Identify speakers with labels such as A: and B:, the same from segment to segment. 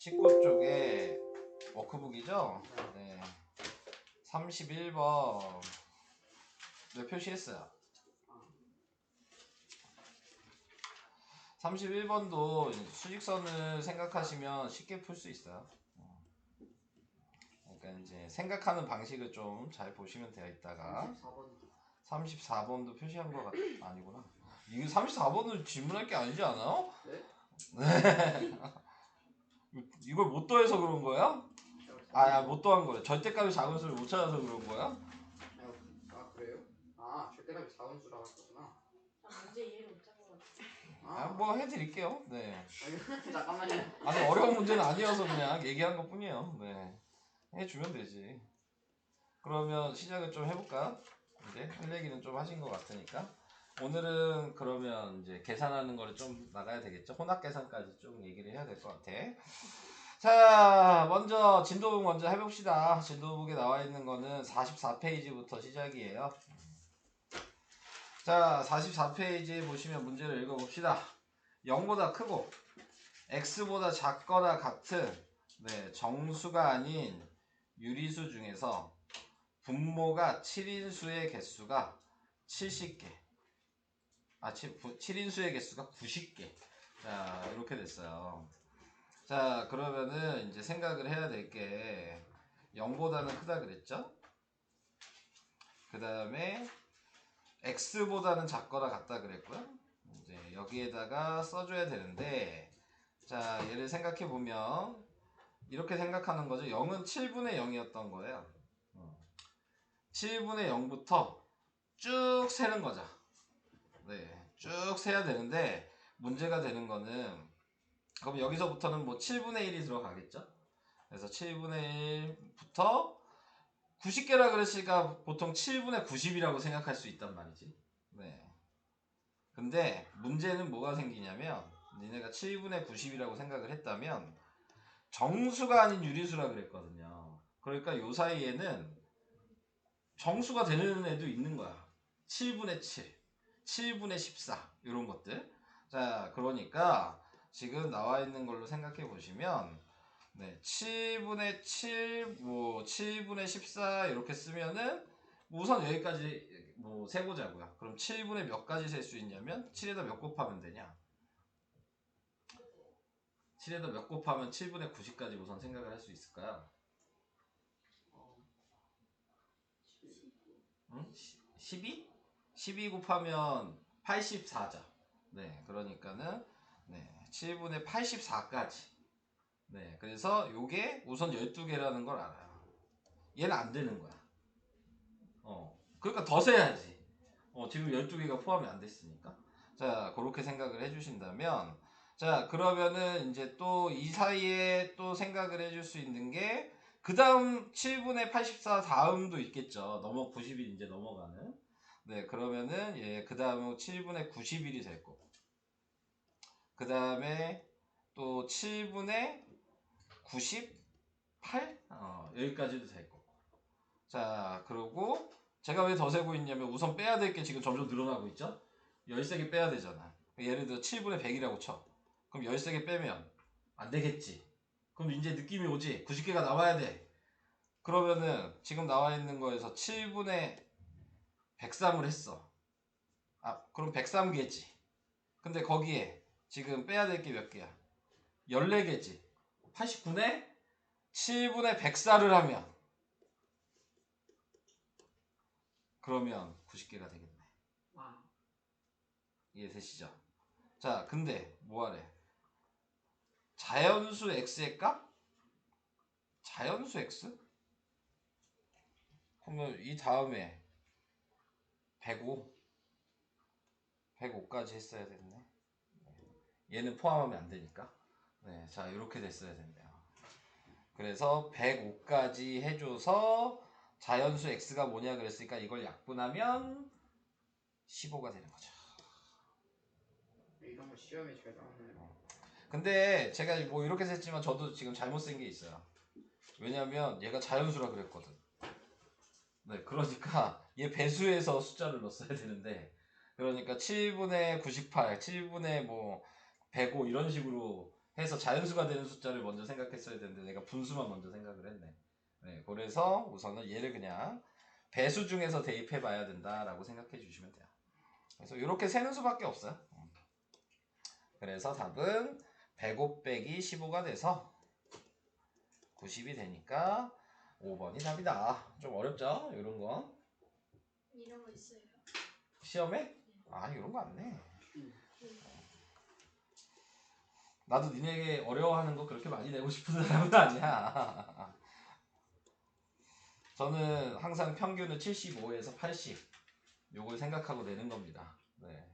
A: 19 쪽에 워크북이죠? 네. 31번. 네, 표시했어요. 31번도 수직선을 생각하시면 쉽게 풀 수 있어요. 그러니까 이제 생각하는 방식을 좀 잘 보시면 돼요. 이따가 34번도 표시한 거 아니구나. 이거 34번은 질문할 게 아니지 않아요?
B: 네?
A: 네. 이걸 못 더해서 그런 거야? 못 더한 거래. 절대값이 작은 수를 못 찾아서 그런 거야?
B: 그래요? 절대값이 작은 수라고 했구나.
C: 문제 이해를 못한 것 같아.
A: 뭐 해드릴게요. 네.
B: 잠깐만요.
A: 아니 어려운 문제는 아니어서 그냥 얘기한 것 뿐이에요. 네. 해주면 되지. 그러면 시작을 좀 해볼까요? 이제 할 얘기는 좀 하신 것 같으니까. 오늘은 그러면 이제 계산하는 거를 좀 나가야 되겠죠? 혼합 계산까지 좀 얘기를 해야 될 것 같아. 자, 먼저 진도북 먼저 해봅시다. 진도북에 나와 있는 거는 44페이지부터 시작이에요. 자, 44페이지에 보시면 문제를 읽어봅시다. 0보다 크고 x보다 작거나 같은 정수가 아닌 유리수 중에서 분모가 7인수의 개수가 70개. 7인수의 개수가 90개. 자, 이렇게 됐어요. 자, 그러면은 이제 생각을 해야 될 게 0보다는 크다 그랬죠? 그 다음에 x보다는 작거나 같다 그랬고요. 이제 여기에다가 써줘야 되는데, 자, 얘를 생각해 보면 이렇게 생각하는 거죠. 0은 7분의 0이었던 거예요. 7분의 0부터 쭉 세는 거죠. 네, 쭉 세야 되는데 문제가 되는 거는 그럼 여기서부터는 뭐 7분의 1이 들어가겠죠? 그래서 7분의 1부터 90개라 그랬으니까 보통 7분의 90이라고 생각할 수 있단 말이지. 네. 근데 문제는 뭐가 생기냐면 니네가 7분의 90이라고 생각을 했다면 정수가 아닌 유리수라 그랬거든요. 그러니까 요 사이에는 정수가 되는 애도 있는 거야. 7분의 7, 7분의 14 이런 것들. 자, 그러니까 지금 나와 있는 걸로 생각해 보시면 7분의 7, 뭐 7분의 14 이렇게 쓰면은 우선 여기까지 뭐 세보자고요. 그럼 7분의 몇 가지 셀 수 있냐면 7에다 몇 곱하면 되냐? 7에다 몇 곱하면 7분의 90까지 우선 생각을 할 수 있을까요? 응? 12? 12 곱하면 84죠. 네, 그러니까는 7분의 84까지. 네, 그래서 요게 우선 12개라는 걸 알아요. 얘는 안 되는 거야. 그러니까 더 세야지. 지금 12개가 포함이 안 됐으니까. 자, 그렇게 생각을 해주신다면, 자, 그러면은 이제 또 이 사이에 또 생각을 해줄 수 있는 게, 그 다음 7분의 84 다음도 있겠죠. 90일 이제 넘어가는. 네, 그러면은, 그 다음은 7분의 90일이 될 거고. 그 다음에 또 7분의 98? 여기까지도 될 거고. 자, 그러고, 제가 왜 더 세고 있냐면 우선 빼야 될 게 지금 점점 늘어나고 있죠? 13개 빼야 되잖아. 예를 들어 7분의 100이라고 쳐. 그럼 13개 빼면 안 되겠지. 그럼 이제 느낌이 오지? 90개가 나와야 돼. 그러면은 지금 나와 있는 거에서 7분의 103을 했어. 그럼 103개지. 근데 거기에 지금 빼야 될 게 몇 개야? 14개지. 89네? 7분의 104를 하면 그러면 90개가 되겠네. 이해되시죠? 자, 근데 뭐하래? 자연수 x의 값? 자연수 x? 그러면 이 다음에 105? 105까지 했어야 됐네. 얘는 포함하면 안 되니까. 네, 자, 이렇게 됐어야 됐네요. 그래서 105까지 해줘서 자연수 x가 뭐냐 그랬으니까 이걸 약분하면 15가 되는 거죠.
B: 이런 거 시험에 잘 나오나요?
A: 근데 제가 뭐 이렇게 썼지만 저도 지금 잘못 쓴 게 있어요. 왜냐면 얘가 자연수라 그랬거든. 네, 그러니까 얘 배수해서 숫자를 넣었어야 되는데, 그러니까 7분의 98, 7분의 뭐 105 이런 식으로 해서 자연수가 되는 숫자를 먼저 생각했어야 되는데 내가 분수만 먼저 생각을 했네. 네, 그래서 우선은 얘를 그냥 배수 중에서 대입해 봐야 된다라고 생각해 주시면 돼요. 그래서 이렇게 세는 수밖에 없어요. 그래서 답은 105 빼기 15가 돼서 90이 되니까 5번이 답이다. 좀 어렵죠? 이런 거.
C: 이런 거 있어요.
A: 시험에? 아, 이런 거 안 내. 나도 니네에게 어려워하는 거 그렇게 많이 내고 싶은 사람은 아니야. 저는 항상 평균은 75에서 80 요걸 생각하고 내는 겁니다. 네.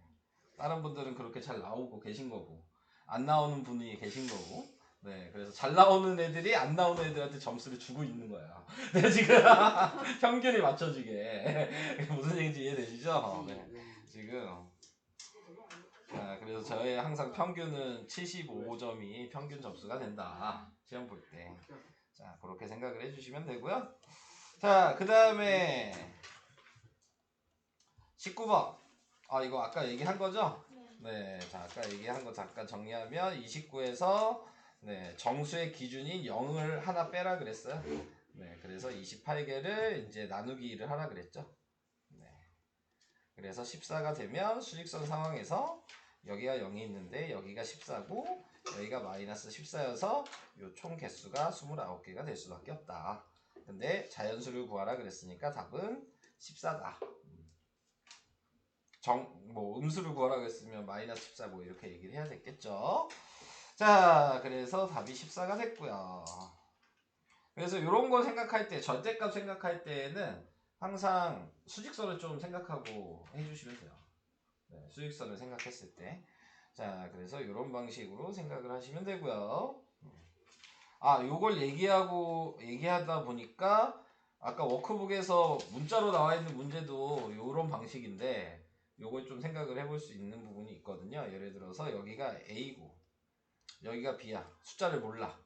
A: 다른 분들은 그렇게 잘 나오고 계신 거고 안 나오는 분이 계신 거고 네, 그래서 잘 나오는 애들이 안 나오는 애들한테 점수를 주고 있는 거야. 네, 지금 평균이 맞춰지게 무슨 얘기인지 이해되시죠? 네, 지금 그래서 저의 항상 평균은 75점이 평균 점수가 된다. 시험 볼 때. 자, 그렇게 생각을 해주시면 되고요. 자, 그 다음에 19번. 아, 이거 아까 얘기한 거죠? 네, 자, 아까 얘기한 거 잠깐 정리하면 29에서 네, 정수의 기준인 0을 하나 빼라 그랬어요. 네, 그래서 28개를 이제 나누기 1을 하라 그랬죠. 네, 그래서 14가 되면 수직선 상황에서 여기가 0이 있는데 여기가 14고 여기가 마이너스 14여서 요 총 개수가 29개가 될 수밖에 없다. 근데 자연수를 구하라 그랬으니까 답은 14다. 뭐 음수를 구하라 그랬으면 마이너스 14 뭐 이렇게 얘기를 해야 됐겠죠. 자, 그래서 답이 14가 됐고요. 그래서 이런 거 생각할 때, 절대값 생각할 때에는 항상 수직선을 좀 생각하고 해주시면 돼요. 네, 수직선을 생각했을 때. 자, 그래서 이런 방식으로 생각을 하시면 되고요. 아, 요걸 얘기하다 보니까 아까 워크북에서 문자로 나와 있는 문제도 요런 방식인데 요걸 좀 생각을 해볼 수 있는 부분이 있거든요. 예를 들어서 여기가 A고 여기가 B야. 숫자를 몰라.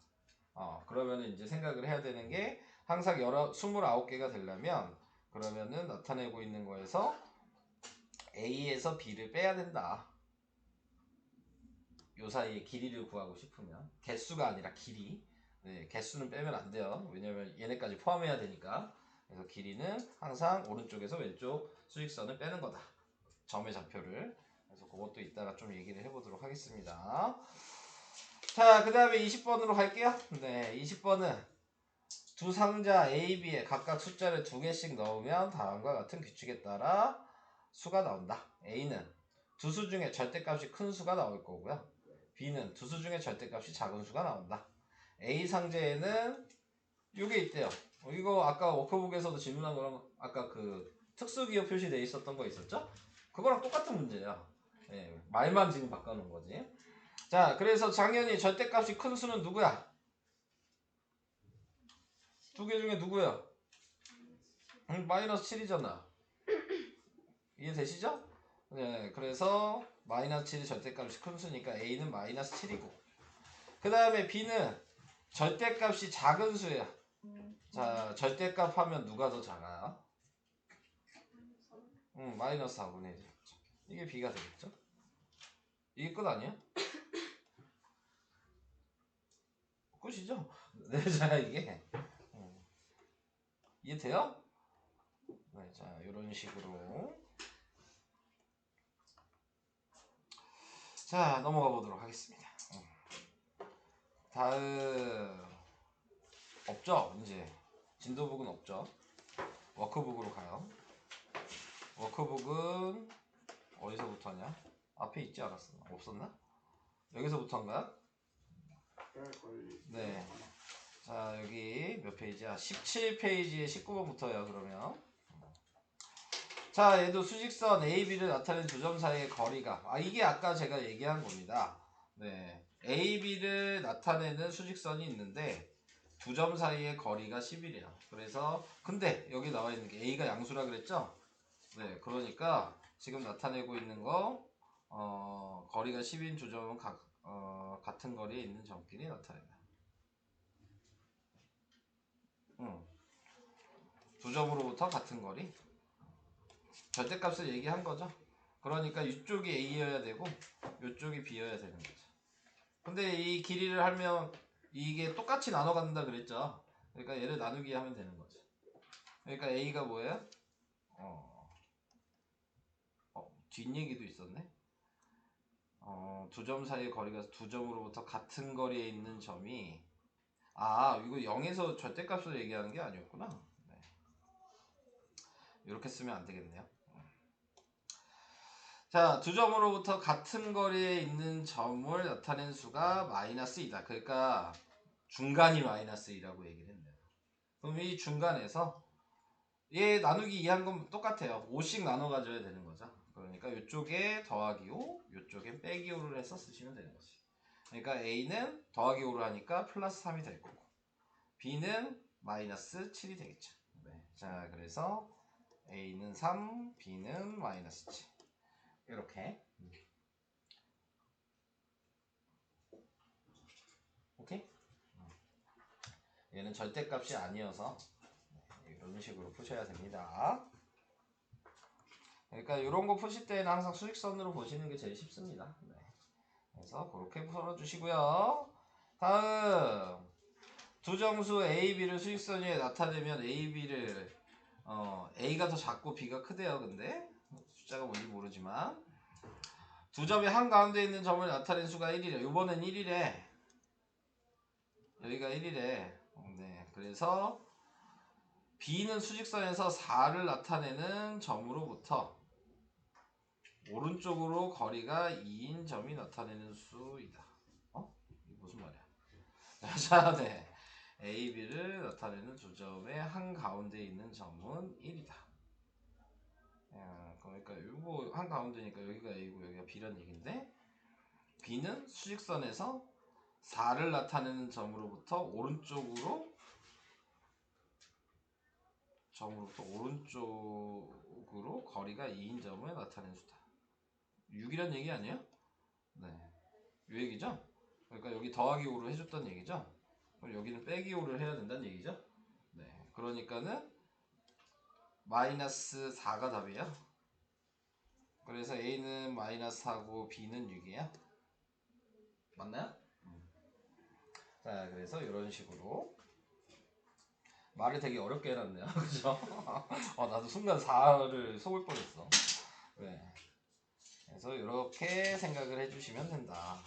A: 그러면은 이제 생각을 해야 되는 게 항상 29개가 되려면 그러면은 나타내고 있는 거에서 A에서 B를 빼야 된다. 요 사이의 길이를 구하고 싶으면 개수가 아니라 길이. 네, 개수는 빼면 안 돼요. 왜냐면 얘네까지 포함해야 되니까. 그래서 길이는 항상 오른쪽에서 왼쪽 수직선을 빼는 거다. 점의 좌표를. 그래서 그것도 이따가 좀 얘기를 해보도록 하겠습니다. 자, 그 다음에 20번으로 갈게요. 네, 20번은 두 상자 A, B에 각각 숫자를 2개씩 넣으면 다음과 같은 규칙에 따라 수가 나온다. A는 두 수 중에 절대값이 큰 수가 나올 거고요. B는 두 수 중에 절대값이 작은 수가 나온다. A 상자에는 요게 있대요. 이거 아까 워크북에서도 질문한 거랑 아까 그 특수기호 표시되어 있었던 거 있었죠? 그거랑 똑같은 문제예요. 네, 말만 지금 바꿔놓은 거지. 자, 그래서 당연히 절대값이 큰 수는 누구야? 두 개 중에 누구야? 마이너스 7이잖아. 이해되시죠? 네, 그래서 마이너스 7이 절대값이 큰 수니까 A는 마이너스 7이고 그 다음에 B는 절대값이 작은 수야. 자, 절대값 하면 누가 더 작아요? 마이너스 4분의 1. 이게 B가 되겠죠? 이게 끝 아니야? 끝이죠? 네, 자, 이게 이해돼요? 네, 자, 이런 식으로 자, 넘어가 보도록 하겠습니다. 다음 없죠? 이제 진도북은 없죠? 워크북으로 가요. 워크북은 어디서부터냐? 앞에 있지 않았어? 없었나? 여기서부터인가요? 네. 자, 여기 몇 페이지야? 17페이지에 19번부터요, 그러면. 자, 얘도 수직선 AB를 나타낸 두 점 사이의 거리가. 이게 아까 제가 얘기한 겁니다. 네. AB를 나타내는 수직선이 있는데, 두 점 사이의 거리가 10이래요. 그래서, 근데 여기 나와 있는 게 A가 양수라 그랬죠? 네. 그러니까, 지금 나타내고 있는 거, 거리가 10인 두 점은 같은 거리에 있는 점끼리 나타낸다. 두 점으로부터 같은 거리. 절대값을 얘기한 거죠. 그러니까 이쪽이 A여야 되고 이쪽이 B여야 되는 거죠. 근데 이 길이를 하면 이게 똑같이 나눠 간다 그랬죠. 그러니까 얘를 나누기 하면 되는 거죠. 그러니까 A가 뭐예요? 뒷얘기도 있었네. 두 점 사이의 거리가 두 점으로부터 같은 거리에 있는 점이 이거 0에서 절대값을 얘기하는 게 아니었구나. 네. 이렇게 쓰면 안 되겠네요. 자, 두 점으로부터 같은 거리에 있는 점을 나타낸 수가 마이너스 2다. 그러니까 중간이 마이너스 2라고 얘기를 했네요. 그럼 이 중간에서 얘 나누기 2 한 건 똑같아요. 5씩 나눠 가져야 되는 거죠. 그러니까 이쪽에 더하기 5, 이쪽에 빼기 5를 해서 쓰시면 되는 거지. 그러니까 A는 더하기 5를 하니까 플러스 3이 될 거고 B는 마이너스 7이 되겠죠. 네. 자, 그래서 A는 3, B는 마이너스 7. 이렇게. 오케이? 얘는 절대값이 아니어서 이런 식으로 푸셔야 됩니다. 그러니까 이런 거 푸실 때는 항상 수직선으로 보시는 게 제일 쉽습니다. 네. 그래서 그렇게 풀어주시고요. 다음 두 정수 A, B를 수직선 위에 나타내면 A, B를 A가 더 작고 B가 크대요. 근데 숫자가 뭔지 모르지만 두 점의 한가운데 있는 점을 나타낸 수가 1이래. 요번엔 1이래. 여기가 1이래. 네. 그래서 B는 수직선에서 4를 나타내는 점으로부터 오른쪽으로 거리가 2인 점이 나타내는 수이다. 이게 무슨 말이야? 자, 네. A, B를 나타내는 두 점의 한가운데 있는 점은 1이다. 그러니까 이거 한가운데니까 여기가 A고 여기가 B란 얘기인데 B는 수직선에서 4를 나타내는 점으로부터 오른쪽으로 거리가 2인 점을 나타내는 수다. 6이란 얘기 아니에요? 네. 이 얘기죠? 그러니까 여기 더하기 5를 해줬던 얘기죠? 그럼 여기는 빼기 5를 해야 된다는 얘기죠? 네. 그러니까는 마이너스 4가 답이에요. 그래서 A는 마이너스 4고 B는 6이에요. 맞나요? 자, 그래서 이런 식으로 말을 되게 어렵게 해놨네요. 그죠? 나도 순간 4를 속을 뻔했어. 네. 그래서 이렇게 생각을 해주시면 된다.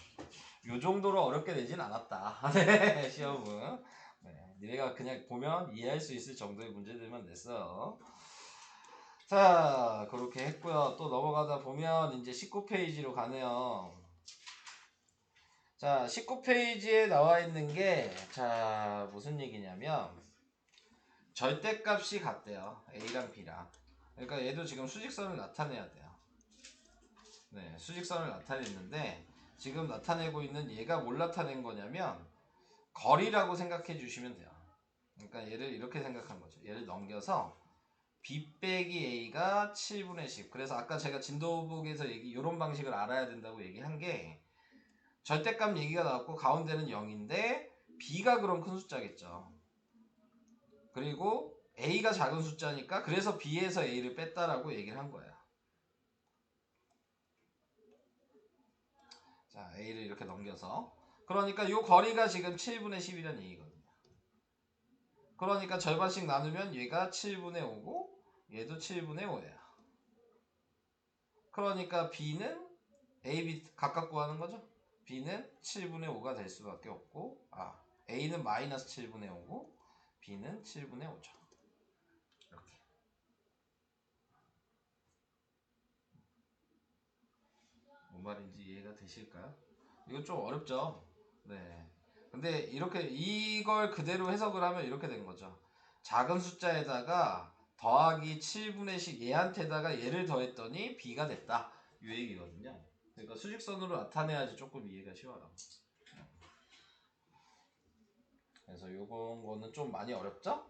A: 요 정도로 어렵게 내진 않았다. 네, 시험은. 네, 니네가 그냥 보면 이해할 수 있을 정도의 문제들만 냈어요. 자, 그렇게 했고요. 또 넘어가다 보면 이제 19페이지로 가네요. 자, 19페이지에 나와 있는 게, 자, 무슨 얘기냐면, 절대값이 같대요. A랑 B랑. 그러니까 얘도 지금 수직선을 나타내야 돼요. 네, 수직선을 나타냈는데, 지금 나타내고 있는 얘가 뭘 나타낸 거냐면, 거리라고 생각해 주시면 돼요. 그러니까 얘를 이렇게 생각한 거죠. 얘를 넘겨서, B 빼기 A가 7분의 10. 그래서 아까 제가 진도북에서 이런 방식을 알아야 된다고 얘기한 게, 절대값 얘기가 나왔고 가운데는 0인데 B가 그럼 큰 숫자겠죠. 그리고 A가 작은 숫자니까 그래서 B에서 A를 뺐다라고 얘기를 한 거예요. 자, A를 이렇게 넘겨서 그러니까 이 거리가 지금 7분의 10이라는 얘기거든요. 그러니까 절반씩 나누면 얘가 7분의 5고 얘도 7분의 5예요. 그러니까 B는 A, B 각각 구하는 거죠. B는 7분의 5가 될 수밖에 없고 A는 마이너스 7분의 5고 B는 7분의 5죠. 이렇게. 뭔 말인지 이해가 되실까요? 이거 좀 어렵죠? 네. 근데 이렇게 이걸 그대로 해석을 하면 이렇게 된 거죠. 작은 숫자에다가 더하기 7분의 10 얘한테다가 얘를 더했더니 B가 됐다. 이 얘기거든요. 그러니까 수직선으로 나타내야지 조금 이해가 쉬워요. 그래서 요번 거는 좀 많이 어렵죠?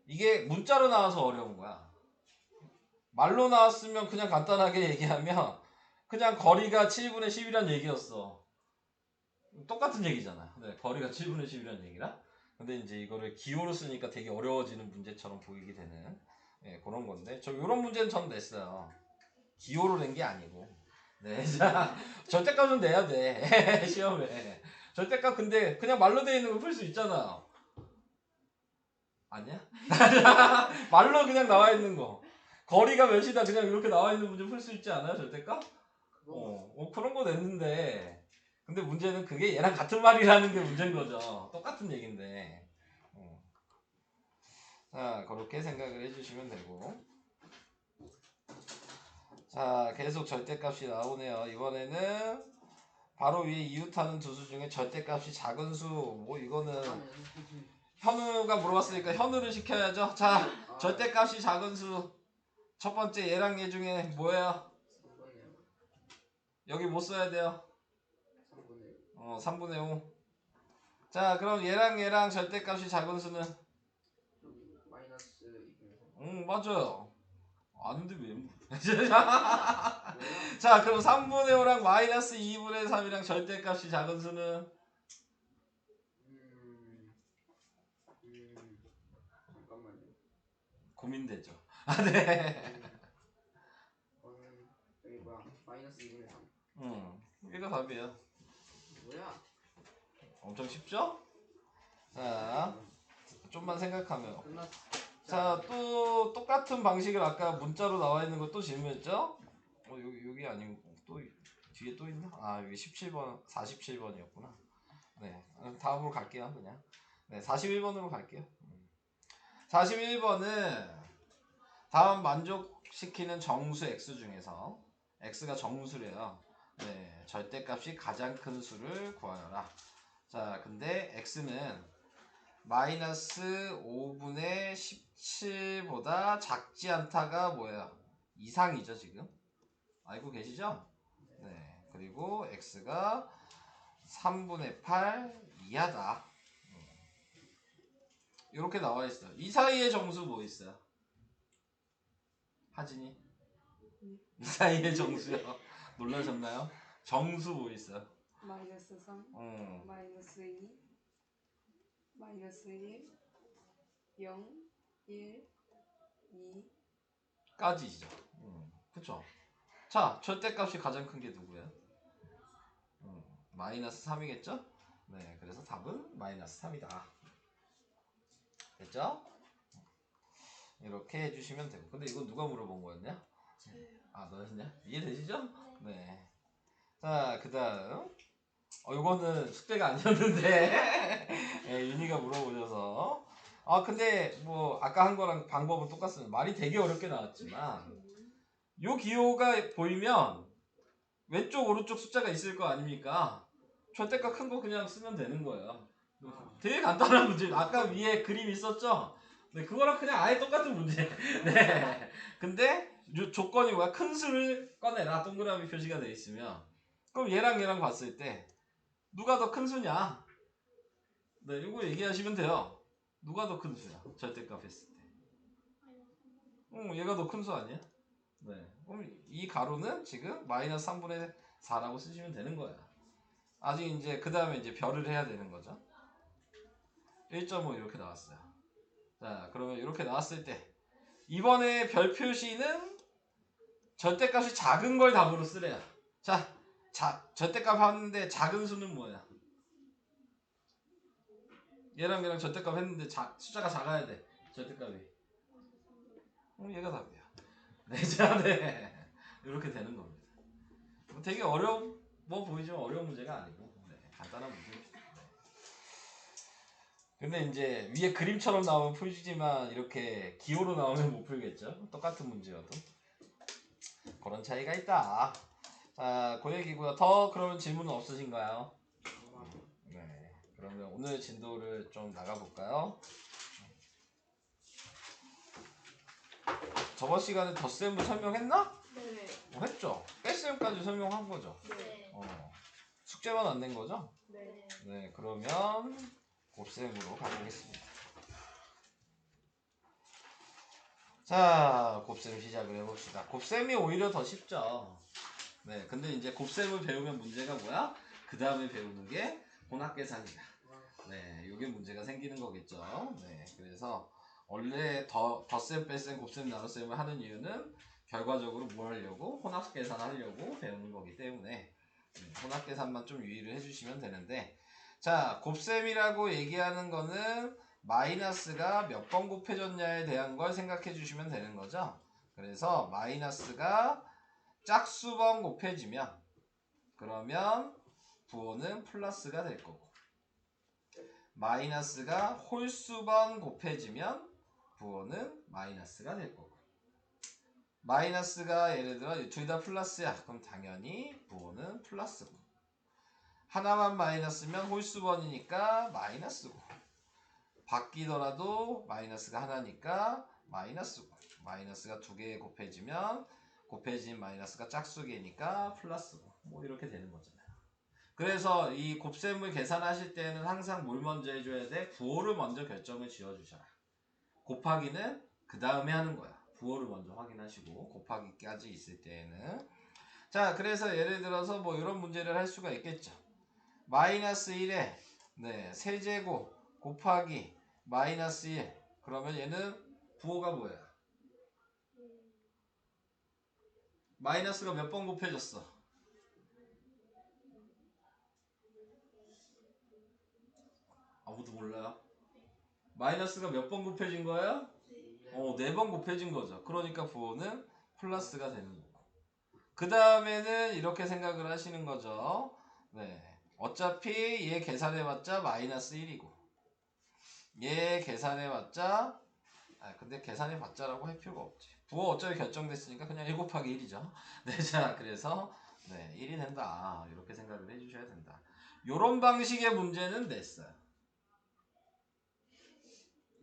A: 이게 문자로 나와서 어려운 거야. 말로 나왔으면 그냥 간단하게 얘기하면 그냥 거리가 7분의 10이란 얘기였어. 똑같은 얘기잖아. 네, 거리가 7분의 10이란 얘기라. 근데 이제 이거를 기호로 쓰니까 되게 어려워지는 문제처럼 보이게 되는 그런 건데 이런 문제는 전 냈어요. 기호로 낸 게 아니고 네, 자, 절대값은 내야 돼. 시험에. 절대값 근데 그냥 말로 돼 있는 거 풀 수 있잖아. 아니야? 말로 그냥 나와 있는 거. 거리가 몇이다 그냥 이렇게 나와 있는 문제 풀 수 있지 않아요? 절대값? 그런 거 냈는데. 근데 문제는 그게 얘랑 같은 말이라는 게 문제인 거죠. 똑같은 얘긴데. 자, 그렇게 생각을 해주시면 되고. 자, 계속 절대값이 나오네요. 이번에는 바로 위에 이웃하는 두 수 중에 절대값이 작은 수. 뭐 이거는 현우가 물어봤으니까 현우를 시켜야죠. 자, 절대값이 작은 수. 첫 번째 얘랑 얘 중에 뭐예요?
B: 3분의
A: 여기 뭐 써야 돼요?
B: 5.
A: 3분의 5. 자, 그럼 얘랑 절대값이 작은 수는?
B: 여기 마이너스 2분의 3.
A: 맞아요. 아는데 왜?
B: 뭐야?
A: 자, 그럼 3분의 5랑 마이너스 2분의 3이랑 절대값이 작은 수는?
B: 잠깐만요.
A: 고민되죠. 아, 네.
B: 여기 뭐야? 마이너스 2분의 3.
A: 이게 답이에요.
B: 뭐야?
A: 엄청 쉽죠? 자, 좀만 생각하면.
B: 끝났어.
A: 자, 또 똑같은 방식을 아까 문자로 나와 있는 거 또 질문했죠? 여기 아니고 또 뒤에 또 있나? 아, 여기 17번, 47번이었구나. 네, 다음으로 갈게요, 그냥. 네, 41번으로 갈게요. 41번은 다음 만족시키는 정수 x 중에서 x가 정수래요. 네, 절대값이 가장 큰 수를 구하여라. 자, 근데 x는 마이너스 5분의 17보다 작지 않다가 뭐예요? 이상이죠, 지금? 알고 계시죠? 네, 그리고 x가 3분의 8 이하다. 이렇게 나와 있어요. 이 사이에 정수 뭐 있어요? 하진이? 이 사이에 정수요. 놀라셨나요? 정수 뭐 있어요?
D: 마이너스 3, 마이너스 2, 마이너스 1, 0, 1, 2.
A: 까지죠. 그쵸? 자, 절대값이 가장 큰 게 누구예요? 마이너스 3이겠죠? 네, 그래서 답은 마이너스 3이다. 됐죠? 이렇게 해주시면 되고. 근데 이거 누가 물어본 거였냐? 아, 너였냐? 이해되시죠? 네. 자, 그 다음. 이거는 숙제가 아니었는데 예, 윤희가 물어보셔서 근데 뭐 아까 한 거랑 방법은 똑같습니다. 말이 되게 어렵게 나왔지만 요 기호가 보이면 왼쪽 오른쪽 숫자가 있을 거 아닙니까? 절대값 큰 거 그냥 쓰면 되는 거예요. 되게 간단한 문제. 아까 위에 그림 있었죠? 네, 그거랑 그냥 아예 똑같은 문제. 네. 근데 요 조건이 뭐야? 큰 수를 꺼내라. 동그라미 표시가 돼 있으면 그럼 얘랑 봤을 때 누가 더 큰 수냐? 네, 이거 얘기하시면 돼요. 누가 더 큰 수야? 절대값 했을 때. 얘가 더 큰 수 아니야? 네. 그럼 이 가로는 지금 마이너스 3분의 4라고 쓰시면 되는 거야. 아직 이제 그 다음에 이제 별을 해야 되는 거죠. 1.5 이렇게 나왔어요. 자, 그러면 이렇게 나왔을 때 이번에 별 표시는 절대값이 작은 걸 답으로 쓰래요. 자, 절대값 하는데 작은 수는 뭐야? 얘랑 절대값 했는데 숫자가 작아야 돼. 절대값이. 얘가 답이야. 네, 자, 네. 이렇게 되는 겁니다. 되게 어려워 보이지만 어려운 문제가 아니고 간단한 문제입니다. 근데 이제 위에 그림처럼 나오면 풀지만 이렇게 기호로 나오면 못 풀겠죠? 똑같은 문제여도. 그런 차이가 있다. 자, 그 얘기고요. 더 그러면 질문은 없으신가요? 네. 그러면 오늘 진도를 좀 나가볼까요? 저번 시간에 덧셈을 설명했나?
C: 네.
A: 했죠? 뺄셈까지 설명한 거죠?
C: 네.
A: 숙제만 안 낸 거죠?
C: 네.
A: 네, 그러면 곱셈으로 가보겠습니다. 자, 곱셈 시작을 해봅시다. 곱셈이 오히려 더 쉽죠. 네, 근데 이제 곱셈을 배우면 문제가 뭐야? 그 다음에 배우는 게 혼합계산이다. 네, 이게 문제가 생기는 거겠죠. 네, 그래서 원래 덧셈, 뺄셈, 곱셈, 나눗셈을 하는 이유는 결과적으로 뭘 하려고? 혼합 계산하려고 배우는 거기 때문에 혼합 계산만 좀 유의를 해주시면 되는데, 자, 곱셈이라고 얘기하는 거는 마이너스가 몇 번 곱해졌냐에 대한 걸 생각해 주시면 되는 거죠. 그래서 마이너스가 짝수번 곱해지면 그러면 부호는 플러스가 될 거고, 마이너스가 홀수번 곱해지면 부호는 마이너스가 될 거고, 마이너스가 예를 들어 둘 다 플러스야. 그럼 당연히 부호는 플러스고, 하나만 마이너스면 홀수번이니까 마이너스고, 바뀌더라도 마이너스가 하나니까 마이너스고, 마이너스가 두 개 곱해지면 곱해진 마이너스가 짝수개니까 플러스고, 뭐 이렇게 되는 거잖아요. 그래서 이 곱셈을 계산하실 때는 항상 뭘 먼저 해줘야 돼? 부호를 먼저 결정을 지어주셔라. 곱하기는 그 다음에 하는 거야. 부호를 먼저 확인하시고, 곱하기까지 있을 때에는. 자, 그래서 예를 들어서 뭐 이런 문제를 할 수가 있겠죠. 마이너스 1에 세제곱 곱하기 마이너스 1. 그러면 얘는 부호가 뭐야? 마이너스가 몇 번 곱해졌어? 아무도 몰라요? 마이너스가 몇 번 곱해진 거야? 4번 곱해진 거죠. 그러니까 부호는 플러스가 되는 거고. 그 다음에는 이렇게 생각을 하시는 거죠. 네. 어차피 얘 계산해봤자 마이너스 1이고, 얘 계산해봤자, 근데 계산해봤자라고 할 필요가 없지. 부호 어차피 결정됐으니까 그냥 1 곱하기 1이죠. 네, 자, 그래서 1이 된다. 이렇게 생각을 해주셔야 된다. 요런 방식의 문제는 냈어요.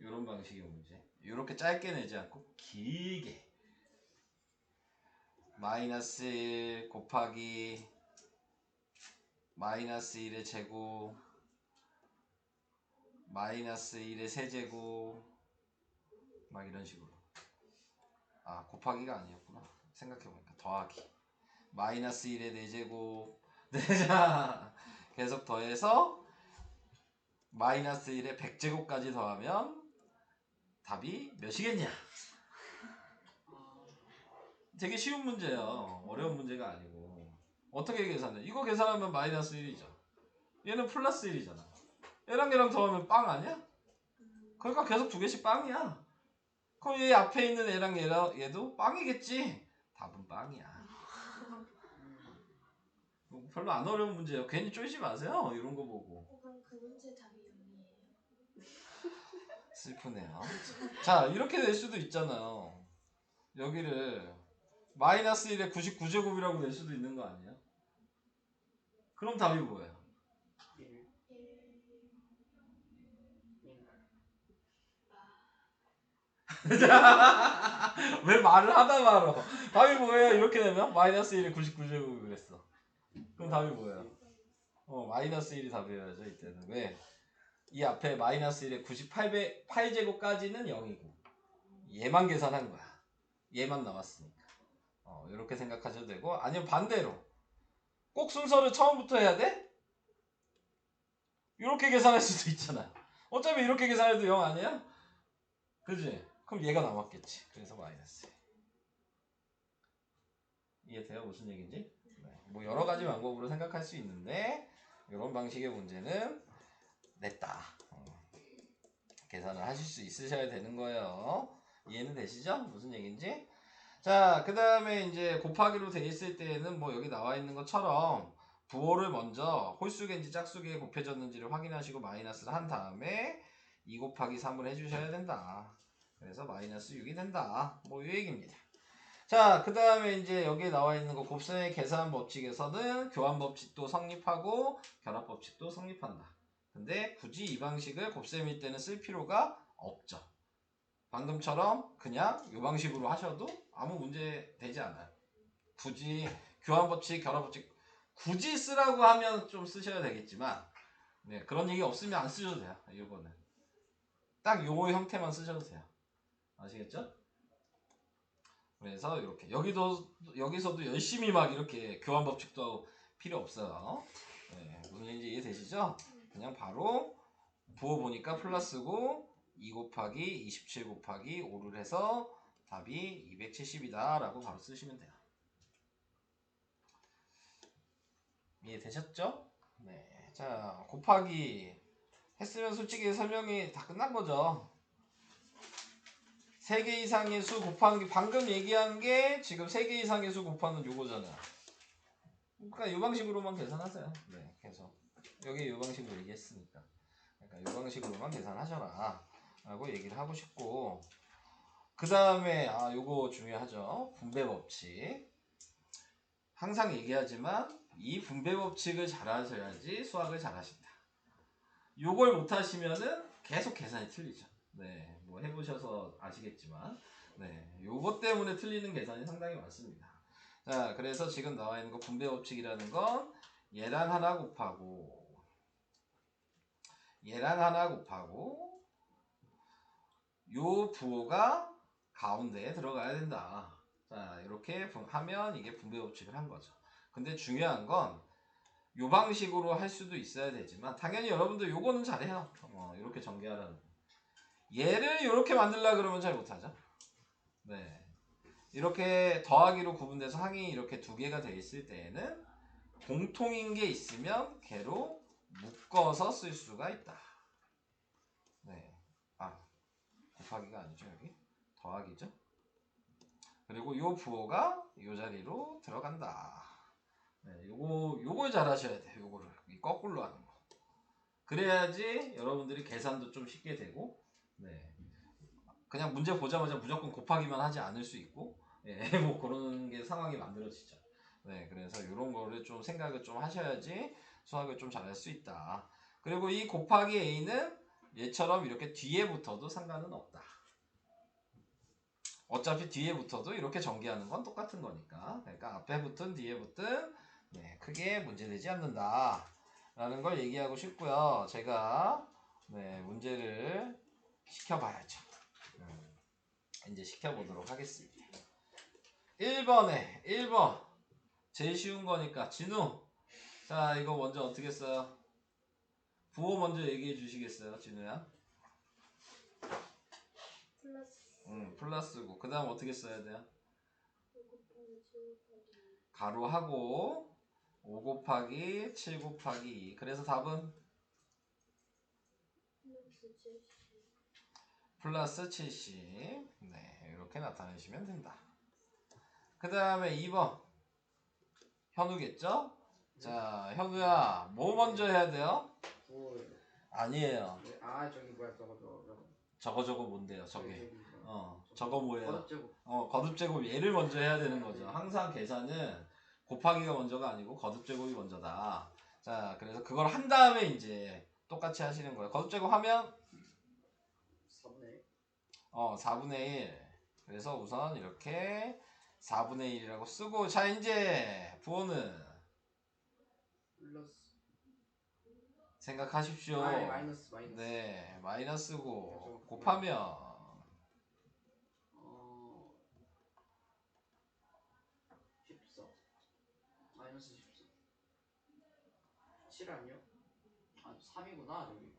A: 요런 방식의 문제. 요렇게 짧게 내지 않고 길게. 마이너스 1 곱하기 마이너스 1의 제곱, 마이너스 1의 세제곱, 막 이런 식으로. 곱하기가 아니었구나. 생각해보니까 더하기. 마이너스 1의 4제곱. 자, 계속 더해서 마이너스 1의 100제곱까지 더하면 답이 몇이겠냐? 되게 쉬운 문제예요. 어려운 문제가 아니고. 어떻게 계산해? 이거 계산하면 마이너스 1이죠. 얘는 플러스 1이잖아. 얘랑 더하면 빵 아니야? 그러니까 계속 두 개씩 빵이야. 그럼 얘 앞에 있는 얘랑 얘도 빵이겠지? 답은 빵이야. 별로 안 어려운 문제예요. 괜히 쫄지 마세요. 이런 거 보고.
C: 그럼 그 문제 답이 0이에요.
A: 슬프네요. 자, 이렇게 낼 수도 있잖아요. 여기를 마이너스 1에 99제곱이라고 낼 수도 있는 거 아니에요? 그럼 답이 뭐예요?
B: 1.
A: 왜 말을 하다 말어? 답이 뭐예요? 이렇게 되면 마이너스 1에 99제곱이 그랬어. 그럼 답이 뭐예요? 마이너스 1이 답이어야죠. 이때는. 왜? 이 앞에 마이너스 1에 98제곱까지는 0이고 얘만 계산한 거야. 얘만 나왔으니까. 이렇게 생각하셔도 되고, 아니면 반대로 꼭 순서를 처음부터 해야 돼? 이렇게 계산할 수도 있잖아요. 어차피 이렇게 계산해도 0 아니야? 그지? 그럼 얘가 남았겠지. 그래서 마이너스. 이해돼요? 무슨 얘기인지? 네. 뭐 여러 가지 방법으로 생각할 수 있는데 이런 방식의 문제는 냈다. 계산을 하실 수 있으셔야 되는 거예요. 이해는 되시죠? 무슨 얘기인지? 자, 그 다음에 이제 곱하기로 돼 있을 때에는 뭐 여기 나와 있는 것처럼 부호를 먼저 홀수개인지 짝수개에 곱해졌는지를 확인하시고 마이너스를 한 다음에 2 곱하기 3을 해주셔야 된다. 그래서 마이너스 6이 된다. 뭐 이 얘기입니다. 자, 그 다음에 이제 여기 나와 있는 거 곱셈의 계산 법칙에서는 교환 법칙도 성립하고 결합 법칙도 성립한다. 근데 굳이 이 방식을 곱셈일 때는 쓸 필요가 없죠. 방금처럼 그냥 이 방식으로 하셔도 아무 문제 되지 않아요. 굳이 교환 법칙, 결합 법칙 굳이 쓰라고 하면 좀 쓰셔야 되겠지만 그런 얘기 없으면 안 쓰셔도 돼요. 이거는 딱 요 형태만 쓰셔도 돼요. 아시겠죠? 그래서 이렇게 여기서도 열심히 막 이렇게 교환 법칙도 필요 없어요. 무슨 얘기인지 이해되시죠? 그냥 바로 부호 보니까 플러스고 2 곱하기 27 곱하기 5를 해서 답이 270이다 라고 바로 쓰시면 돼요. 이해되셨죠? 네. 자, 곱하기 했으면 솔직히 설명이 다 끝난 거죠. 3개 이상의 수 곱하는 게 방금 얘기한 게 지금 3개 이상의 수 곱하는 요거잖아. 그러니까 이 방식으로만 계산하세요. 네, 계속. 여기 이 방식으로 얘기했으니까. 그러니까 이 방식으로만 계산하셔라 라고 얘기를 하고 싶고, 그 다음에 요거 중요하죠. 분배 법칙. 항상 얘기하지만 이 분배 법칙을 잘 하셔야지 수학을 잘 하신다. 요걸 못 하시면은 계속 계산이 틀리죠. 네, 뭐 해보셔서 아시겠지만, 네, 요것 때문에 틀리는 계산이 상당히 많습니다. 자, 그래서 지금 나와 있는 거 분배 법칙이라는 건 얘랑 하나 곱하고 얘랑 하나 곱하고 요 부호가 가운데에 들어가야 된다. 자, 이렇게 하면 이게 분배 법칙을 한 거죠. 근데 중요한 건 요 방식으로 할 수도 있어야 되지만 당연히 여러분들 요거는 잘해요. 이렇게 전개하라는 거. 얘를 이렇게 만들려고 그러면 잘 못하죠. 네, 이렇게 더하기로 구분돼서 항이 이렇게 두 개가 돼 있을 때에는 공통인 게 있으면 걔로 묶어서 쓸 수가 있다. 네, 곱하기가 아니죠. 여기 더하기죠. 그리고 요 부호가 요 자리로 들어간다. 네, 요걸 잘 하셔야 돼요. 요거를 거꾸로 하는 거. 그래야지 여러분들이 계산도 좀 쉽게 되고, 네, 그냥 문제 보자마자 무조건 곱하기만 하지 않을 수 있고, 예, 뭐 그런 게 상황이 만들어지죠. 네, 그래서 이런 거를 좀 생각을 좀 하셔야지 수학을 좀 잘할 수 있다. 그리고 이 곱하기 a는 얘처럼 이렇게 뒤에 붙어도 상관은 없다. 어차피 뒤에 붙어도 이렇게 전개하는 건 똑같은 거니까. 그러니까 앞에 붙은 뒤에 붙은, 네, 크게 문제되지 않는다 라는 걸 얘기하고 싶고요. 제가 네, 문제를 시켜봐야죠. 이제 시켜보도록 하겠습니다. 1번 제일 쉬운 거니까 진우, 자 이거 먼저 어떻게 써요? 부호 먼저 얘기해 주시겠어요, 진우야?
C: 플러스
A: 플러스고 그 다음 어떻게 써야 돼요?
C: 5 곱하기 7 곱하기
A: 가로하고 5 곱하기 7 곱하기 2. 그래서 답은
C: 플러스 70.
A: 플러스 70. 네, 이렇게 나타내시면 된다. 그 다음에 2번 현우겠죠? 자, 현우야 뭐 먼저 해야 돼요?
B: 뭘?
A: 아니에요.
B: 저기 뭐야 저거.
A: 저거 뭔데요? 저게.
B: 뭐야.
A: 저거 뭐예요?
B: 거듭제곱.
A: 거듭제곱 얘를 먼저 해야 되는 거죠. 항상 계산은 곱하기가 먼저가 아니고 거듭제곱이 먼저다. 자, 그래서 그걸 한 다음에 이제 똑같이 하시는 거예요. 거듭제곱 하면
B: 4분의
A: 4분의 1. 그래서 우선 이렇게 4분의 1이라고 쓰고, 자 이제 부호는
B: 플러스.
A: 생각하십시오.
B: 마이너스.
A: 네, 마이너스고 곱하면
B: 14. 마이너스 14. 7 아니요? 3이구나 저기.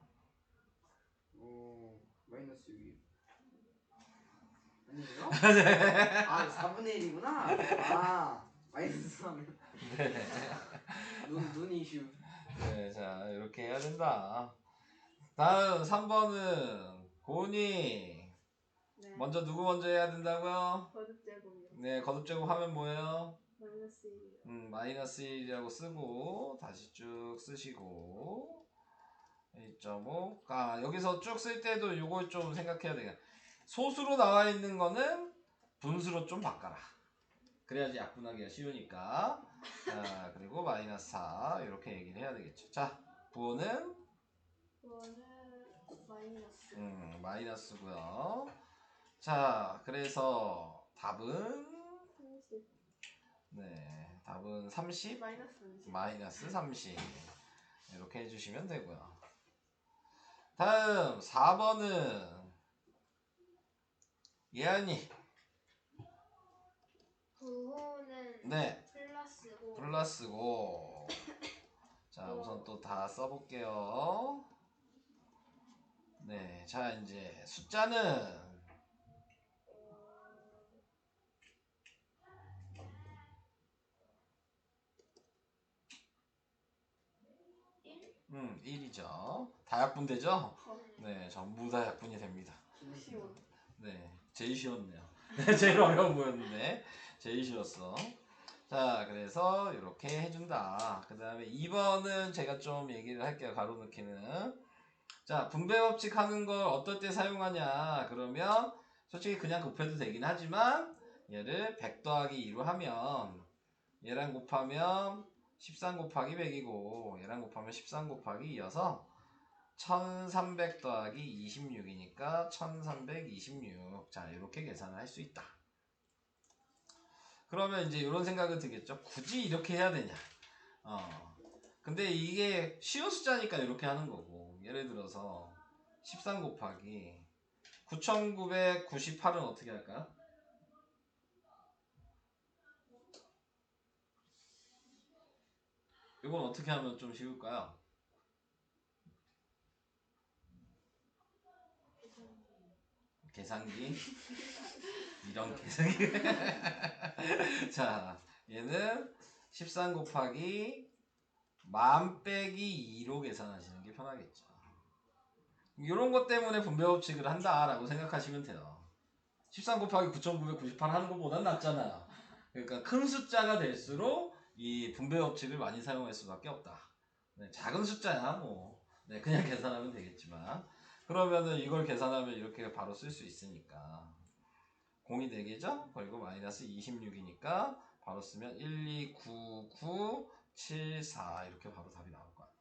B: 마이너스 6. 아니에요? 4분의 1이구나. 마이너스 3.
A: 네.
B: 눈 이슈.
A: 네, 자 이렇게 해야 된다. 다음 3번은 고은이.
D: 네.
A: 먼저 누구 먼저 해야 된다고요?
C: 거듭제곱이요.
A: 네, 거듭제곱 하면 뭐예요?
C: 마이너스 1이요.
A: 마이너스 1이라고 쓰고 다시 쭉 쓰시고 1.5. 여기서 쭉 쓸 때도 이걸 좀 생각해야 되겠다. 소수로 나와 있는 거는 분수로 좀 바꿔라. 그래야지 약분하기가 쉬우니까. 자, 그리고 마이너스 4 이렇게 얘기를 해야 되겠죠. 자, 부호는
C: 그거는 마이너스.
A: 마이너스고요. 자, 그래서 답은
C: 30.
A: 네, 답은 30
C: 마이너스 30.
A: 마이너스 30 이렇게 해주시면 되고요. 다음 4번은 예안이.
C: 부호는
A: 네,
C: 플러스고
A: 플러스고. 자, 우선 또 다 써볼게요. 네, 자 이제 숫자는 다 약분되죠?
C: 네.
A: 네, 전부 다 약분이 됩니다.
D: 쉬워.
A: 네, 제일 쉬웠네요. 제일 어려워 보였는데 제일 쉬웠어. 자, 그래서 이렇게 해준다. 그 다음에 2번은 제가 좀 얘기를 할게요. 가로넣기는. 자, 분배 법칙 하는 걸 어떨 때 사용하냐. 그러면 솔직히 그냥 곱해도 되긴 하지만 얘를 100 더하기 2로 하면 얘랑 곱하면 13 곱하기 100이고 얘랑 곱하면 13 곱하기 2여서 1300 더하기 26이니까 1326. 자, 이렇게 계산을 할 수 있다. 그러면 이제 이런 생각은 들겠죠. 굳이 이렇게 해야 되냐. 근데 이게 쉬운 숫자니까 이렇게 하는 거고. 예를 들어서 13 곱하기 9998은 어떻게 할까요? 이건 어떻게 하면 좀 쉬울까요? 계산기 이런 계산기 자, 얘는 13 곱하기 10,000 빼기 2로 계산하시는 게 편하겠죠. 이런 것 때문에 분배 법칙을 한다라고 생각하시면 돼요. 13 곱하기 9,998 하는 것보단 낫잖아요. 그러니까 큰 숫자가 될수록 이 분배 법칙을 많이 사용할 수밖에 없다. 네, 작은 숫자야 뭐 네, 그냥 계산하면 되겠지만 그러면은 이걸 계산하면 이렇게 바로 쓸 수 있으니까 0이 4개죠? 그리고 마이너스 26이니까 바로 쓰면 129974 이렇게 바로 답이 나올 거 아니에요.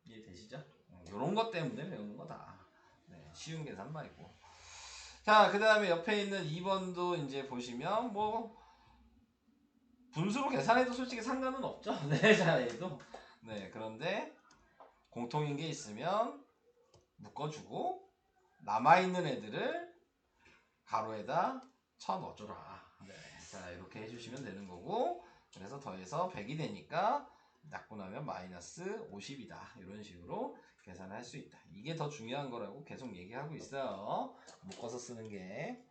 A: 이해되시죠? 이런 것 때문에 배우는 거다. 네, 쉬운 계산 말고. 자, 그 다음에 옆에 있는 2번도 이제 보시면 뭐 분수로 계산해도 솔직히 상관은 없죠. 네, 잘해도. 네, 그런데 공통인 게 있으면 묶어주고 남아있는 애들을 가로에다 쳐 넣어줘라. 네, 자 이렇게 해주시면 되는 거고 그래서 더해서 100이 되니까 약분하면 마이너스 50이다. 이런 식으로 계산할 수 있다. 이게 더 중요한 거라고 계속 얘기하고 있어요. 묶어서 쓰는 게.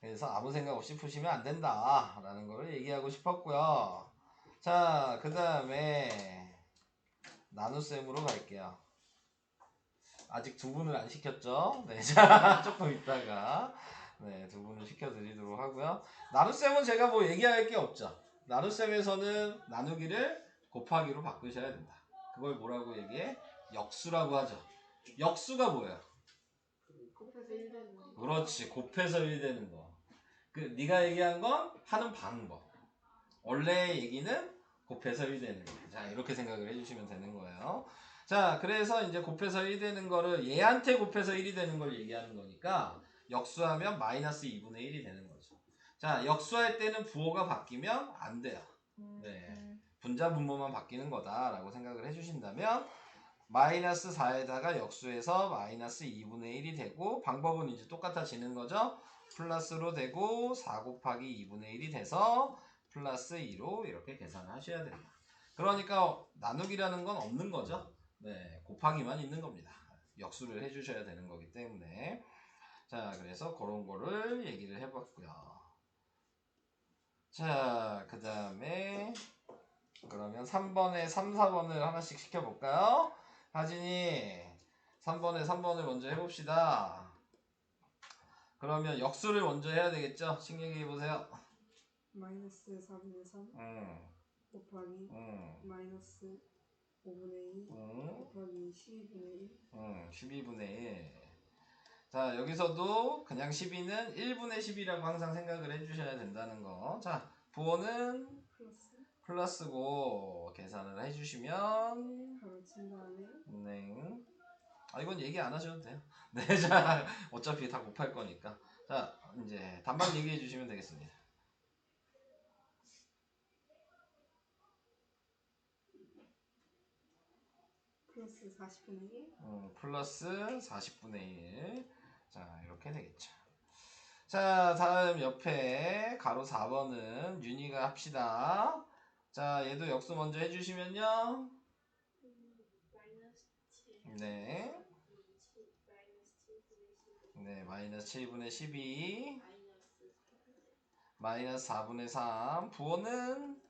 A: 그래서 아무 생각 없이 푸시면 안 된다 라는 걸 얘기하고 싶었고요. 자, 그 다음에 나눗셈으로 갈게요. 아직 두 분을 안 시켰죠? 네, 자, 조금 있다가 네, 두 분을 시켜드리도록 하고요. 나눗셈은 제가 뭐 얘기할 게 없죠. 나눗셈에서는 나누기를 곱하기로 바꾸셔야 된다. 그걸 뭐라고 얘기해? 역수라고 하죠. 역수가 뭐예요?
C: 곱해서 1 되는 거.
A: 그렇지, 곱해서 1 되는 거. 그 네가 얘기한 건 하는 방법. 원래 얘기는 곱해서 1 되는 거. 자, 이렇게 생각을 해주시면 되는 거예요. 자, 그래서 이제 곱해서 1 되는 거를 얘한테 곱해서 1이 되는 걸 얘기하는 거니까 역수하면 마이너스 2분의 1이 되는 거죠. 자, 역수할 때는 부호가 바뀌면 안 돼요. 네, 분자 분모만 바뀌는 거다라고 생각을 해주신다면 마이너스 4에다가 역수해서 마이너스 2분의 1이 되고 방법은 이제 똑같아지는 거죠. 플러스로 되고 4 곱하기 2분의 1이 돼서 플러스 2로 이렇게 계산을 하셔야 된다. 그러니까 나누기라는 건 없는 거죠. 네, 곱하기만 있는 겁니다. 역수를 해주셔야 되는 거기 때문에. 자, 그래서 그런 거를 얘기를 해봤고요. 자, 그 다음에 그러면 3번에 3, 4번을 하나씩 시켜볼까요? 하진이 3번에 3번을 먼저 해봅시다. 그러면 역수를 먼저 해야 되겠죠? 신경기 해보세요.
D: 마이너스 4분의 3 곱하기 마이너스 5분의 2 곱하기 12분의 1
A: 12분의 1. 자, 여기서도 그냥 12는 1분의 10이라고 항상 생각을 해주셔야 된다는 거. 자, 부호는
D: 플러스
A: 플러스고 계산을 해주시면
D: 가로 친 다음에
A: 네. 아, 이건 얘기 안 하셔도 돼요. 네, 자, 어차피 다 곱할 거니까. 자, 이제 답만 얘기해 주시면 되겠습니다.
D: 플러스 40분의 1
A: 플러스 40분의 1. 자, 이렇게 되겠죠. 자, 다음 옆에 가로 4번은 윤희가 합시다. 자, 얘도 역수 먼저 해주시면요.
C: 마이너스 7.
A: 네.
C: 마이너스 7분의 12.
A: 네, 마이너스 7분의 12.
C: 마이너스 4.
A: 마이너스 4분의 3. 부호는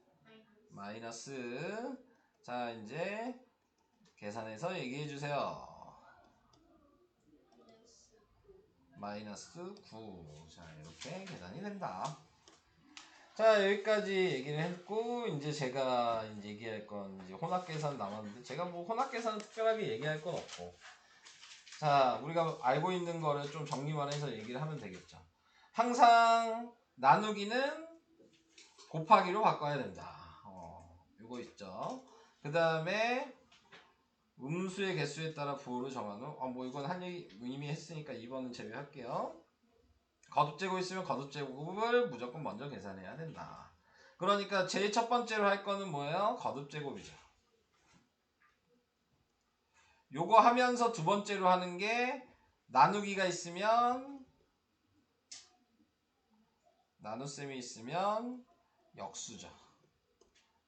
C: 마이너스
A: 마이너스 자, 이제 계산해서 얘기해 주세요. 마이너스 9. 자, 이렇게 계산이 된다. 자, 여기까지 얘기를 했고, 이제 제가 이제 얘기할 건 이제 혼합계산 남았는데, 제가 뭐 혼합계산 특별하게 얘기할 건 없고, 자, 우리가 알고 있는 거를 좀 정리만 해서 얘기를 하면 되겠죠. 항상 나누기는 곱하기로 바꿔야 된다. 이거 있죠. 그 다음에 음수의 개수에 따라 부호를 정한 후, 뭐 이건 한 얘기 이미 했으니까 2번은 제외할게요. 거듭제곱 있으면 거듭제곱을 무조건 먼저 계산해야 된다. 그러니까 제일 첫 번째로 할 거는 뭐예요? 거듭제곱이죠. 요거 하면서 두 번째로 하는 게 나누기가 있으면 나눗셈이 있으면 역수죠.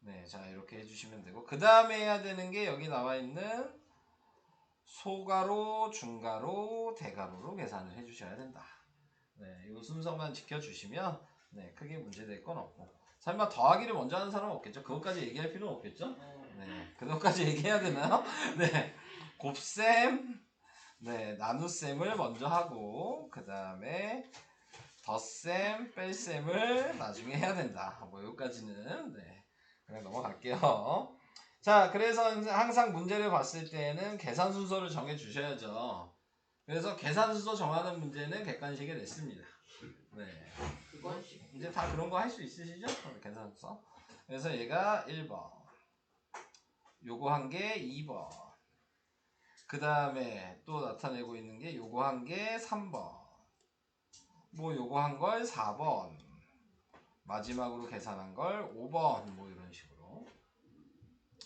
A: 네, 자 이렇게 해주시면 되고 그 다음에 해야 되는 게 여기 나와 있는 소가로, 중가로, 대가로로 계산을 해주셔야 된다. 네, 이 순서만 지켜주시면 네, 크게 문제될 건 없고 설마 더하기를 먼저 하는 사람은 없겠죠? 그것까지 얘기할 필요는 없겠죠? 네, 그것까지 얘기해야 되나요? 네, 곱셈, 네, 나눗셈을 먼저 하고 그 다음에 덧셈, 뺄셈을 나중에 해야 된다. 뭐 여기까지는 네, 그냥 넘어갈게요. 자, 그래서 항상 문제를 봤을 때는 계산 순서를 정해 주셔야죠. 그래서 계산 순서 정하는 문제는 객관식에 냈습니다. 네.
B: 객관식.
A: 이제 다 그런 거 할 수 있으시죠? 계산 순서. 그래서 얘가 1번. 요거 한 게 2번. 그 다음에 또 나타내고 있는 게 요거 한 게 3번. 뭐 요거 한 걸 4번. 마지막으로 계산한 걸 5번. 뭐 이런 식으로.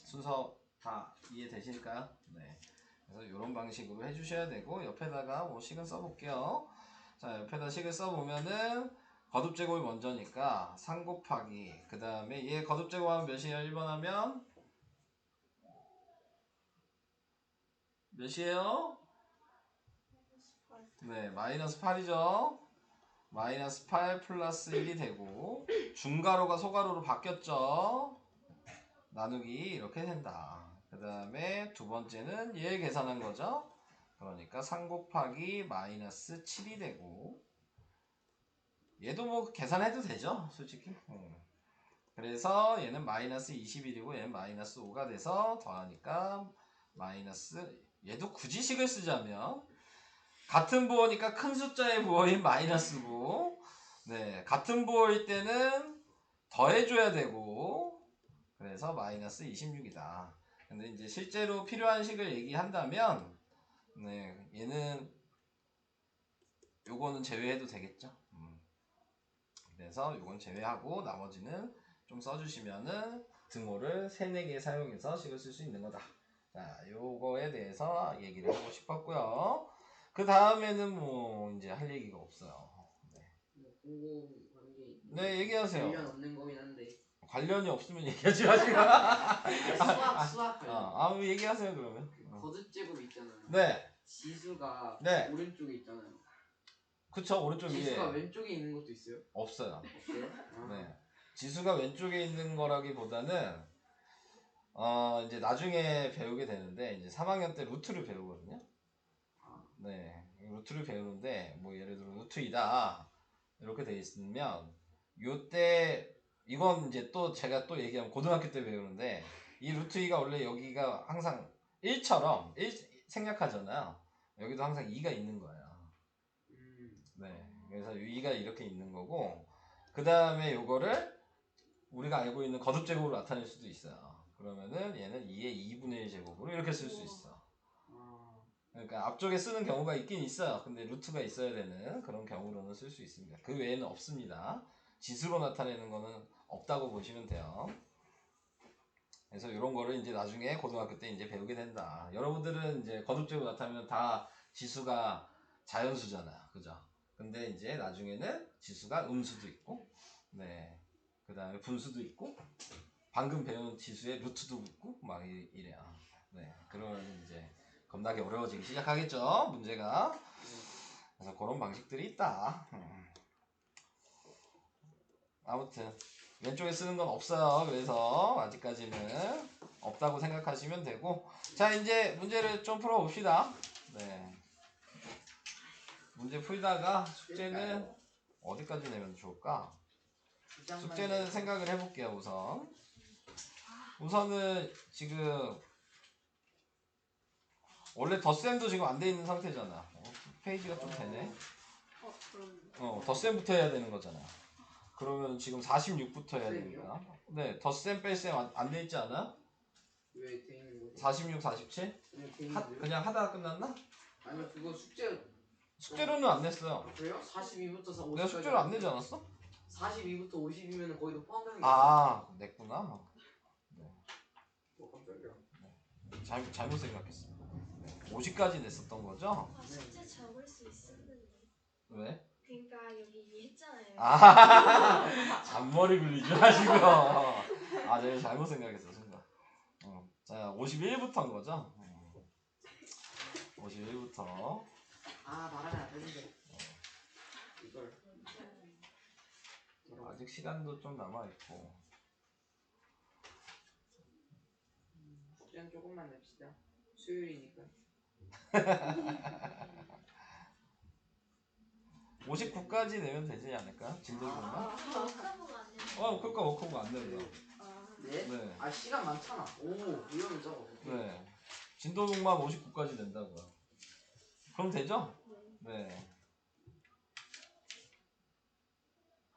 A: 순서 다 이해되실까요? 네. 그래서 이런 방식으로 해주셔야 되고 옆에다가 뭐 식은 써볼게요. 자, 옆에다 식을 써보면은 거듭제곱이 먼저니까 3 곱하기 그 다음에 얘 거듭제곱하면 몇이에요? 1번 하면 몇이에요? 네, 마이너스 8이죠. 마이너스 8 플러스 1이 되고 중가로가 소가로로 바뀌었죠. 나누기 이렇게 된다. 그 다음에 두 번째는 얘 계산한 거죠. 그러니까 3 곱하기 마이너스 7이 되고 얘도 뭐 계산해도 되죠 솔직히. 그래서 얘는 마이너스 21이고 얘는 마이너스 5가 돼서 더하니까 마이너스 얘도 굳이 식을 쓰자면 같은 부호니까 큰 숫자의 부호인 마이너스고 네 같은 부호일 때는 더해줘야 되고 그래서 마이너스 26이다. 근데 이제 실제로 필요한 식을 얘기한다면 네 얘는 요거는 제외해도 되겠죠. 그래서 요건 제외하고 나머지는 좀 써주시면은 등호를 3, 4개 사용해서 식을 쓸 수 있는 거다. 자, 요거에 대해서 얘기를 하고 싶었고요. 그 다음에는 뭐 이제 할 얘기가 없어요. 네,
B: 궁금한 게
A: 네 얘기하세요.
B: 관련 없는 거긴 한데.
A: 관련이 없으면 얘기하지 마시고.
B: 수학 관련.
A: 아무 얘기하세요 그러면.
B: 거듭제곱 있잖아요.
A: 네.
B: 지수가
A: 네.
B: 오른쪽에 있잖아요.
A: 그쵸 오른쪽 위에.
B: 지수가 왼쪽에 있는 것도 있어요?
A: 없어요.
B: 없어요? 아.
A: 네. 지수가 왼쪽에 있는 거라기보다는 이제 나중에 배우게 되는데 이제 3학년 때 루트를 배우거든요. 네, 루트를 배우는데 뭐 예를 들어 루트 2다 이렇게 돼 있으면 요때 이건 이제 또 제가 또 얘기하면 고등학교 때 배우는데 이 루트 2가 원래 여기가 항상 1처럼 1 생략하잖아요. 여기도 항상 2가 있는 거예요. 네, 그래서 2가 이렇게 있는 거고 그 다음에 요거를 우리가 알고 있는 거듭제곱으로 나타낼 수도 있어요. 그러면은 얘는 2의 2분의 1 제곱으로 이렇게 쓸 수 있어. 그러니까 앞쪽에 쓰는 경우가 있긴 있어요. 근데 루트가 있어야 되는 그런 경우로는 쓸 수 있습니다. 그 외에는 없습니다. 지수로 나타내는 거는 없다고 보시면 돼요. 그래서 이런 거를 이제 나중에 고등학교 때 이제 배우게 된다. 여러분들은 이제 거듭제곱 나타내면 다 지수가 자연수잖아요. 그죠? 근데 이제 나중에는 지수가 음수도 있고, 네. 그 다음에 분수도 있고, 방금 배운 지수의 루트도 있고, 막 이래요. 네. 그런 이제 겁나게 어려워지기 시작하겠죠, 문제가. 그래서 그런 방식들이 있다. 아무튼 왼쪽에 쓰는 건 없어요. 그래서 아직까지는 없다고 생각하시면 되고, 자 이제 문제를 좀 풀어봅시다. 네. 문제 풀다가 숙제는 어디까지 내면 좋을까? 숙제는 생각을 해볼게요. 우선은 지금 원래 덧셈도 지금 안 돼 있는 상태잖아. 페이지가 좀 되네.
D: 그럼
A: 덧셈부터 해야 되는 거잖아. 그러면 지금 46부터 해야 됩니다. 네, 덧셈 뺄셈 안 돼 있지 않아?
B: 왜 돼 있는 거지?
A: 46, 47?
B: 그냥 돼 있는데요?
A: 그냥 하다가 끝났나?
B: 아니요 그거 숙제
A: 숙제로는 안 냈어요.
B: 그래요? 42부터 50까지
A: 내가 숙제를 안 내지 않았어?
B: 42부터 50이면 거의 다 포함되는 거
A: 아, 냈구나.
B: 깜짝이야.
A: 잘못 생각했어. 50까지 냈었던 거죠?
C: 아, 숙제 적을 수 있었는데.
A: 왜?
C: 그러니까 여기 했잖아요.
A: 아, 잔머리 굴리지 마시고. 아, 내가 잘못 생각했어, 순간. 자, 51부터인 거죠? 51부터.
B: 아 말하면 안 되는데 이걸
A: 아직 시간도 좀 남아있고.
B: 숙제는 조금만 냅시다. 수요일이니까.
A: 59까지 내면 되지 않을까? 진도중만?
C: 워크북 안 내면.
A: 그러니까 워크북 안 내면.
B: 네?
A: 네.
B: 아 시간 많잖아. 오 이러면 적어.
A: 네. 진도중만 59까지 낸다고요. 그럼 되죠? 네.